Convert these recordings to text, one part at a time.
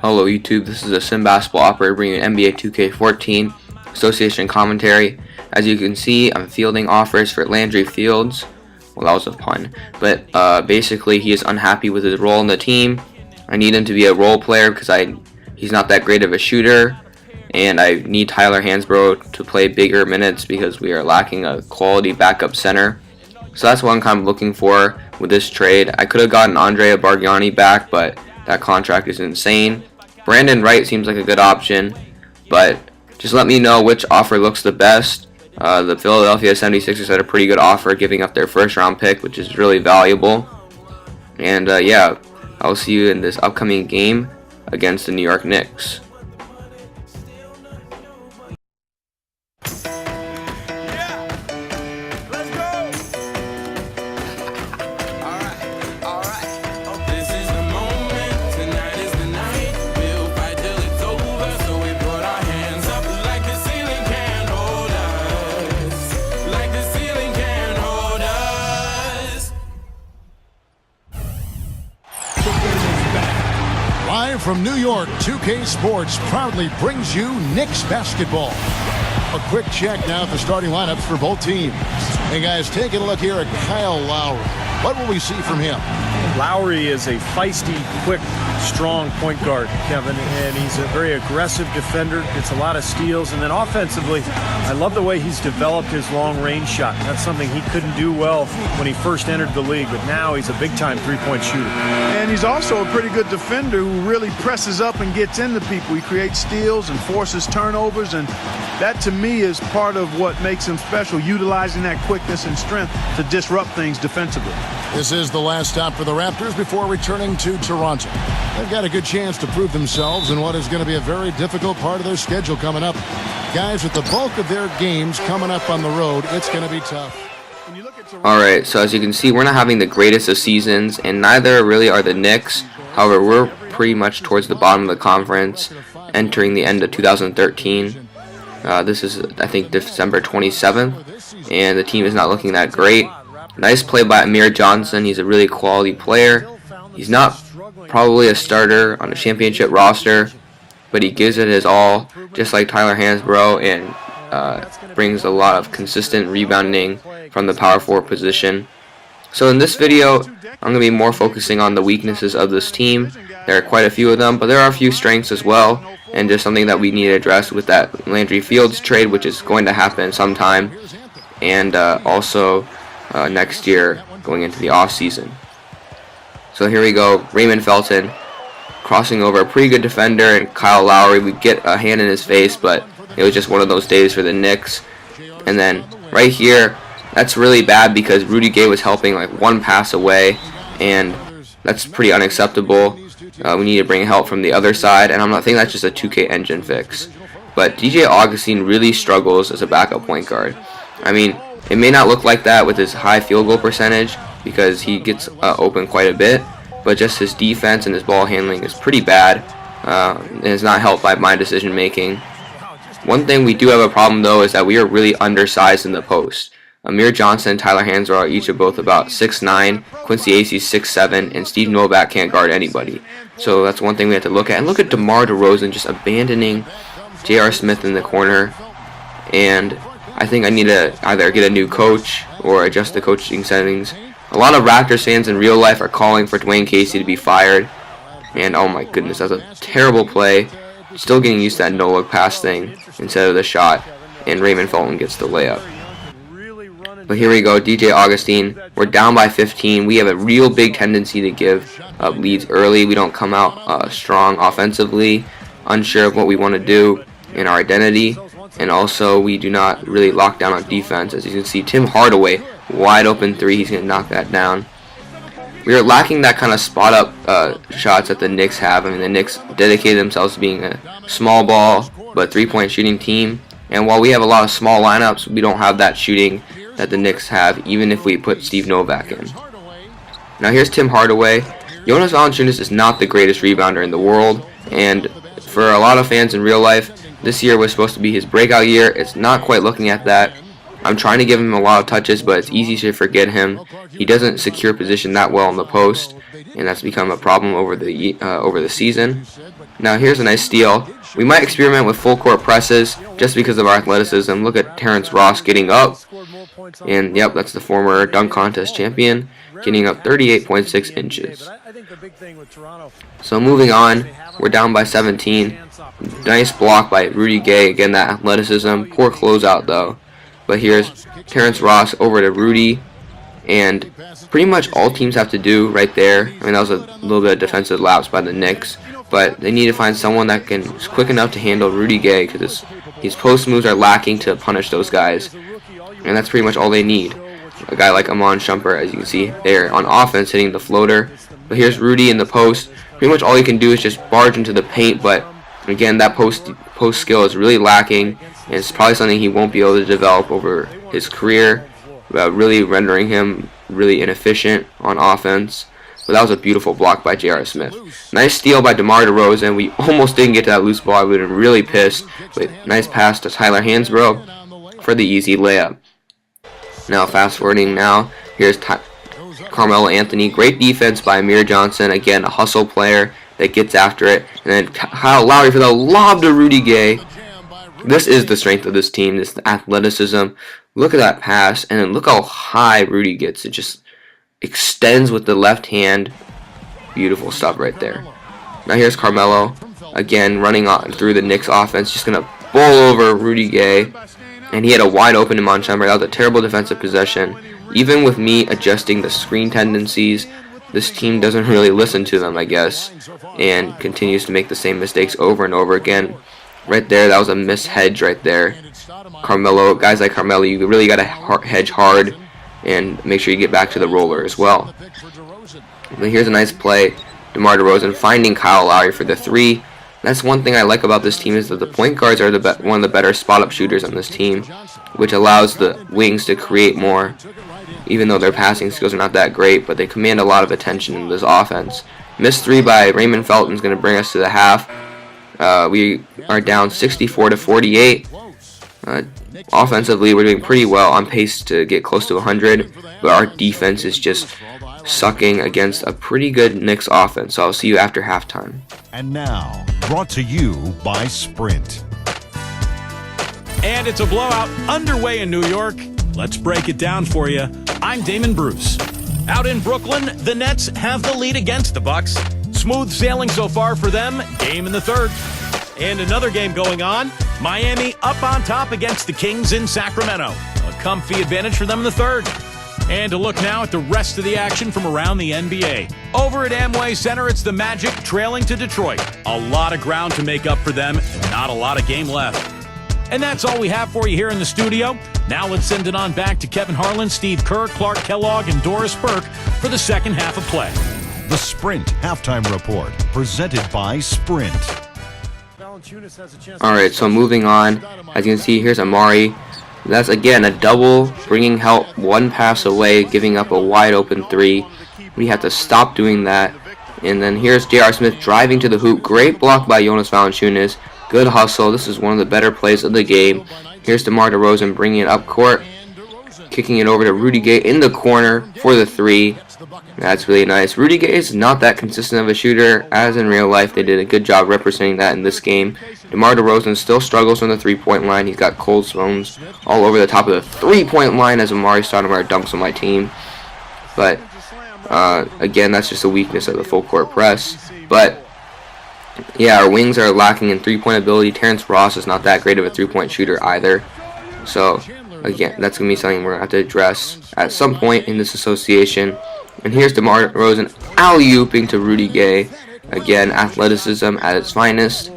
Hello YouTube, this is a Sim Basketball Operator bringing NBA 2K14 Association commentary. As you can see, I'm fielding offers for Landry Fields. Well, that was a pun. But basically, he is unhappy with his role in the team. I need him to be a role player because he's not that great of a shooter. And I need Tyler Hansbrough to play bigger minutes because we are lacking a quality backup center. So that's what I'm kind of looking for with this trade. I could have gotten Andrea Bargnani back, but that contract is insane. Brandon Wright seems like a good option, but just let me know which offer looks the best. The Philadelphia 76ers had a pretty good offer, giving up their first round pick, which is really valuable. And yeah, I'll see you in this upcoming game against the New York Knicks. Live from New York, 2K Sports proudly brings you Knicks basketball. A quick check now at the starting lineups for both teams. Hey guys, taking a look here at Kyle Lowry. What will we see from him? Lowry is a feisty, quick, strong point guard, Kevin, and he's a very aggressive defender, gets a lot of steals, and then offensively, I love the way he's developed his long-range shot. That's something he couldn't do well when he first entered the league, but now he's a big-time three-point shooter. And he's also a pretty good defender who really presses up and gets into people. He creates steals and forces turnovers, and that to me is part of what makes him special, utilizing that quickness and strength to disrupt things defensively. This is the last stop for the Raptors before returning to Toronto. They've got a good chance to prove themselves in what is going to be a very difficult part of their schedule coming up. Guys, with the bulk of their games coming up on the road, it's going to be tough. Alright, so as you can see, we're not having the greatest of seasons, and neither really are the Knicks. However, we're pretty much towards the bottom of the conference, entering the end of 2013. This is, I think, December 27th, and the team is not looking that great. Nice play by Amir Johnson. He's a really quality player. He's not probably a starter on a championship roster, but he gives it his all, just like Tyler Hansbrough, and brings a lot of consistent rebounding from the power forward position. So in this video, I'm going to be more focusing on the weaknesses of this team. There are quite a few of them, but there are a few strengths as well, and just something that we need to address with that Landry Fields trade, which is going to happen sometime, and also next year going into the off season. So here we go, Raymond Felton crossing over, a pretty good defender, and Kyle Lowry, we get a hand in his face, but it was just one of those days for the Knicks. And then right here, that's really bad because Rudy Gay was helping like one pass away, and that's pretty unacceptable. We need to bring help from the other side, and I'm not thinking that's just a 2K engine fix. But DJ Augustine really struggles as a backup point guard. I mean, it may not look like that with his high field goal percentage because he gets open quite a bit, but just his defense and his ball handling is pretty bad, and it's not helped by my decision making. One thing we do have a problem though is that we are really undersized in the post. Amir Johnson and Tyler Hansbrough are each of both about 6'9", Quincy Acey's 6'7", and Steve Novak can't guard anybody. So that's one thing we have to look at. And look at DeMar DeRozan just abandoning J.R. Smith in the corner, and I think I need to either get a new coach or adjust the coaching settings. A lot of Raptors fans in real life are calling for Dwayne Casey to be fired, and oh my goodness, that's a terrible play. Still getting used to that no-look pass thing instead of the shot, and Raymond Felton gets the layup. But here we go, DJ Augustine. We're down by 15. We have a real big tendency to give up leads early. We don't come out strong offensively, unsure of what we want to do in our identity, and also we do not really lock down on defense. As you can see, Tim Hardaway, wide open three, he's going to knock that down. We are lacking that kind of spot up shots that the Knicks have. I mean, the Knicks dedicated themselves to being a small ball but three-point shooting team, and while we have a lot of small lineups, we don't have that shooting that the Knicks have, even if we put Steve Novak in. Now here's Tim Hardaway. Jonas Valanciunas is not the greatest rebounder in the world, and for a lot of fans in real life, this year was supposed to be his breakout year. It's not quite looking at that. I'm trying to give him a lot of touches, but it's easy to forget him. He doesn't secure position that well in the post, and that's become a problem over the season. Now here's a nice steal. We might experiment with full court presses just because of our athleticism. Look at Terrence Ross getting up, and yep, that's the former dunk contest champion, getting up 38.6 inches. So moving on, we're down by 17. Nice block by Rudy Gay. Again, that athleticism. Poor closeout though. But here's Terrence Ross over to Rudy, and pretty much all teams have to do right there. I mean, that was a little bit of defensive lapse by the Knicks, but they need to find someone that is quick enough to handle Rudy Gay, because his post moves are lacking to punish those guys, and that's pretty much all they need. A guy like Amon Shumpert, as you can see there on offense, hitting the floater. But here's Rudy in the post. Pretty much all he can do is just barge into the paint, but again, that post skill is really lacking, and it's probably something he won't be able to develop over his career, really rendering him really inefficient on offense. But that was a beautiful block by J.R. Smith. Nice steal by DeMar DeRozan. We almost didn't get to that loose ball. I would have been really pissed. But nice pass to Tyler Hansbrough for the easy layup. Now fast forwarding now, here's Carmelo Anthony. Great defense by Amir Johnson. Again, a hustle player that gets after it. And then Kyle Lowry for the lob to Rudy Gay. This is the strength of this team, this athleticism. Look at that pass, and then look how high Rudy gets. It just extends with the left hand. Beautiful stuff right there. Now here's Carmelo, again running on through the Knicks offense, just going to bowl over Rudy Gay. And he had a wide open Amon Shumpert. That was a terrible defensive possession. Even with me adjusting the screen tendencies, this team doesn't really listen to them, I guess, and continues to make the same mistakes over and over again. Right there, that was a missed hedge right there. Carmelo, guys like Carmelo, you really got to hedge hard and make sure you get back to the roller as well. But here's a nice play. DeMar DeRozan finding Kyle Lowry for the three. That's one thing I like about this team, is that the point guards are one of the better spot-up shooters on this team, which allows the wings to create more. Even though their passing skills are not that great, but they command a lot of attention in this offense. Missed three by Raymond Felton is going to bring us to the half. We are down 64-48. Offensively, we're doing pretty well, on pace to get close to 100, but our defense is just sucking against a pretty good Knicks offense. So I'll see you after halftime. And now, brought to you by Sprint. And it's a blowout underway in New York. Let's break it down for you. I'm Damon Bruce. Out in Brooklyn, the Nets have the lead against the Bucks. Smooth sailing so far for them. Game in the third. And another game going on. Miami up on top against the Kings in Sacramento. A comfy advantage for them in the third. And to look now at the rest of the action from around the NBA. Over at Amway Center, it's the Magic trailing to Detroit. A lot of ground to make up for them, and not a lot of game left. And that's all we have for you here in the studio. Now let's send it on back to Kevin Harlan, Steve Kerr, Clark Kellogg, and Doris Burke for the second half of play. The Sprint Halftime Report, presented by Sprint. Alright, so moving on, as you can see, here's Amari. That's again a double, bringing help one pass away, giving up a wide open three. We have to stop doing that. And then here's J.R. Smith driving to the hoop. Great block by Jonas Valanciunas. Good hustle. This is one of the better plays of the game. Here's DeMar DeRozan bringing it up court, kicking it over to Rudy Gay in the corner for the three. That's really nice. Rudy Gay is not that consistent of a shooter as in real life. They did a good job representing that in this game. DeMar DeRozan still struggles from the three-point line. He's got cold swims all over the top of the three-point line as Amari Stoudemire dunks on my team. But again, that's just a weakness of the full court press. But yeah, our wings are lacking in three-point ability. Terrence Ross is not that great of a three-point shooter either. So again, that's going to be something we're going to have to address at some point in this association. And here's DeMar DeRozan alley-ooping to Rudy Gay. Again, athleticism at its finest.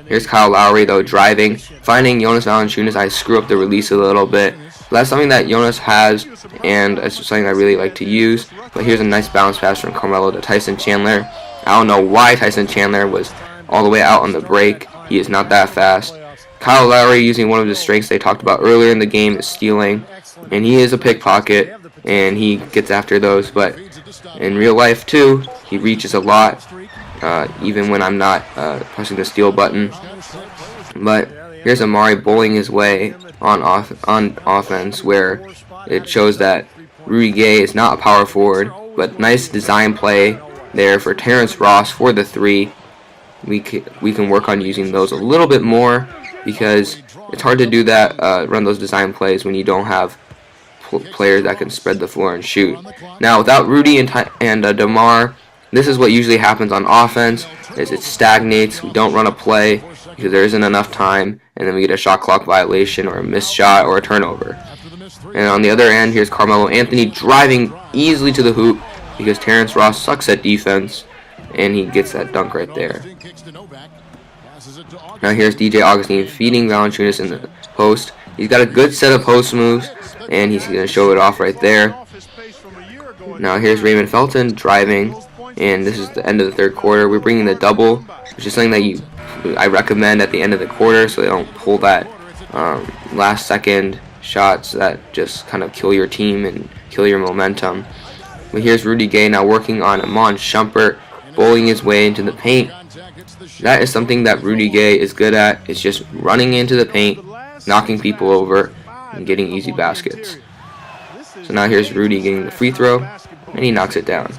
Here's Kyle Lowry, though, driving, finding Jonas Valanciunas. I screw up the release a little bit. But that's something that Jonas has, and it's something I really like to use. But here's a nice bounce pass from Carmelo to Tyson Chandler. I don't know why Tyson Chandler was all the way out on the break. He is not that fast. Kyle Lowry, using one of his strengths they talked about earlier in the game, is stealing. And he is a pickpocket, and he gets after those. But in real life, too, he reaches a lot, even when I'm not pressing the steal button. But Here's Amari bowling his way on offense, where it shows that Rudy Gay is not a power forward, but nice design play there for Terrence Ross for the 3. We can work on using those a little bit more, because it's hard to do that, run those design plays when you don't have players that can spread the floor and shoot. Now, without Rudy and DeMar, this is what usually happens on offense, is it stagnates. We don't run a play because there isn't enough time, and then we get a shot clock violation or a missed shot or a turnover. And on the other end, here's Carmelo Anthony driving easily to the hoop because Terrence Ross sucks at defense, and he gets that dunk right there. Now here's DJ Augustine feeding Valanciunas in the post. He's got a good set of post moves, and he's going to show it off right there. Now here's Raymond Felton driving, and this is the end of the third quarter. We're bringing the double, which is something that I recommend at the end of the quarter, so they don't pull that last second shots that just kind of kill your team and kill your momentum. But here's Rudy Gay now working on Iman Shumpert, bowling his way into the paint. That is something that Rudy Gay is good at. It's just running into the paint, knocking people over, and getting easy baskets. So now here's Rudy getting the free throw, and he knocks it down.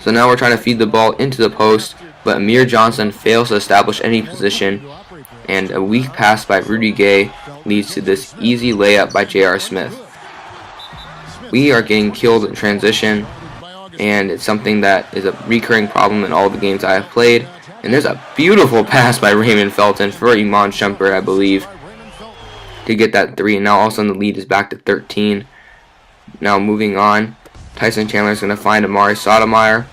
So now we're trying to feed the ball into the post, but Amir Johnson fails to establish any position, and a weak pass by Rudy Gay leads to this easy layup by J.R. Smith. We are getting killed in transition, and it's something that is a recurring problem in all the games I have played. And there's a beautiful pass by Raymond Felton for Iman Shumpert, I believe, to get that 3. And now all of a sudden the lead is back to 13. Now moving on, Tyson Chandler is going to find Amari Stoudemire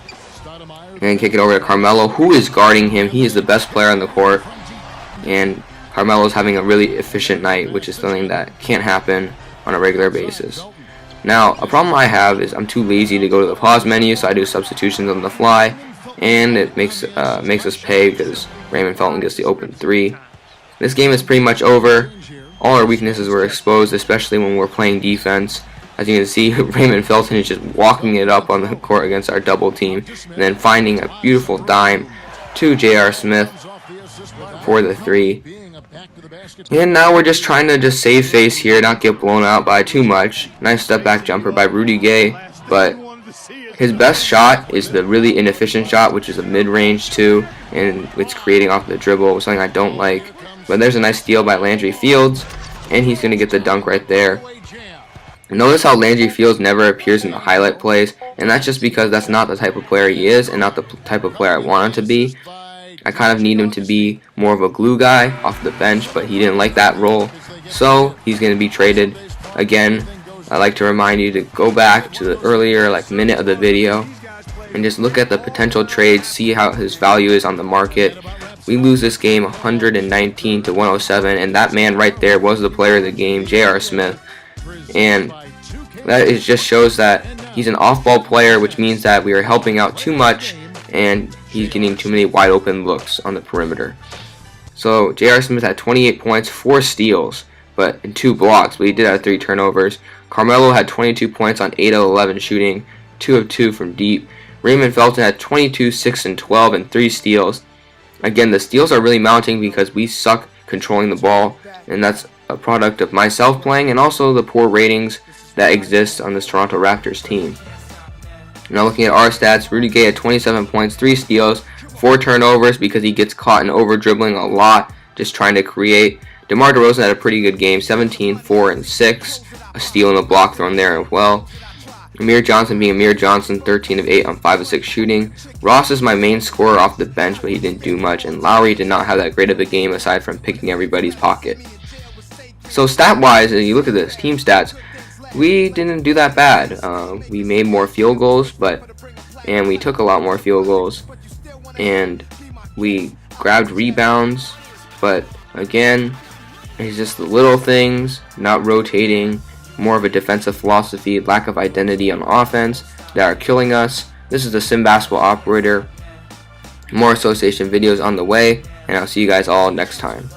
and kick it over to Carmelo, who is guarding him. He is the best player on the court, and Carmelo is having a really efficient night, which is something that can't happen on a regular basis. Now, a problem I have is I'm too lazy to go to the pause menu, so I do substitutions on the fly, and it makes us pay because Raymond Felton gets the open 3. This game is pretty much over. All our weaknesses were exposed, especially when we're playing defense. As you can see, Raymond Felton is just walking it up on the court against our double team, and then finding a beautiful dime to J.R. Smith for the 3. And now we're just trying to save face here, not get blown out by too much. Nice step back jumper by Rudy Gay, but his best shot is the really inefficient shot, which is a mid-range too, and it's creating off the dribble, something I don't like. But there's a nice steal by Landry Fields, and he's going to get the dunk right there. Notice how Landry Fields never appears in the highlight plays, and that's just because that's not the type of player he is and not the type of player I want him to be. I kind of need him to be more of a glue guy off the bench, but he didn't like that role, so he's going to be traded. Again, I like to remind you to go back to the earlier minute of the video and just look at the potential trades, see how his value is on the market. We lose this game 119 to 107, and that man right there was the player of the game, J.R. Smith. And that just shows that he's an off-ball player, which means that we are helping out too much, and he's getting too many wide open looks on the perimeter. So J.R. Smith had 28 points, 4 steals, and 2 blocks, but he did have 3 turnovers. Carmelo had 22 points on 8 of 11 shooting, 2 of 2 from deep. Raymond Felton had 22, 6 and 12, and 3 steals. Again, the steals are really mounting because we suck controlling the ball, and that's a product of myself playing and also the poor ratings that exist on this Toronto Raptors team. Now looking at our stats, Rudy Gay had 27 points, 3 steals, 4 turnovers because he gets caught in over dribbling a lot, just trying to create. DeMar DeRozan had a pretty good game, 17, 4 and 6, a steal and a block thrown there as well. Amir Johnson being Amir Johnson, 13 of 8 on 5 of 6 shooting. Ross is my main scorer off the bench, but he didn't do much, and Lowry did not have that great of a game aside from picking everybody's pocket. So stat-wise, if you look at this, team stats, we didn't do that bad. We made more field goals, and we took a lot more field goals, and we grabbed rebounds, but again, it's just the little things, not rotating, more of a defensive philosophy, lack of identity on offense that are killing us. This is the Sim Basketball Operator. More association videos on the way, and I'll see you guys all next time.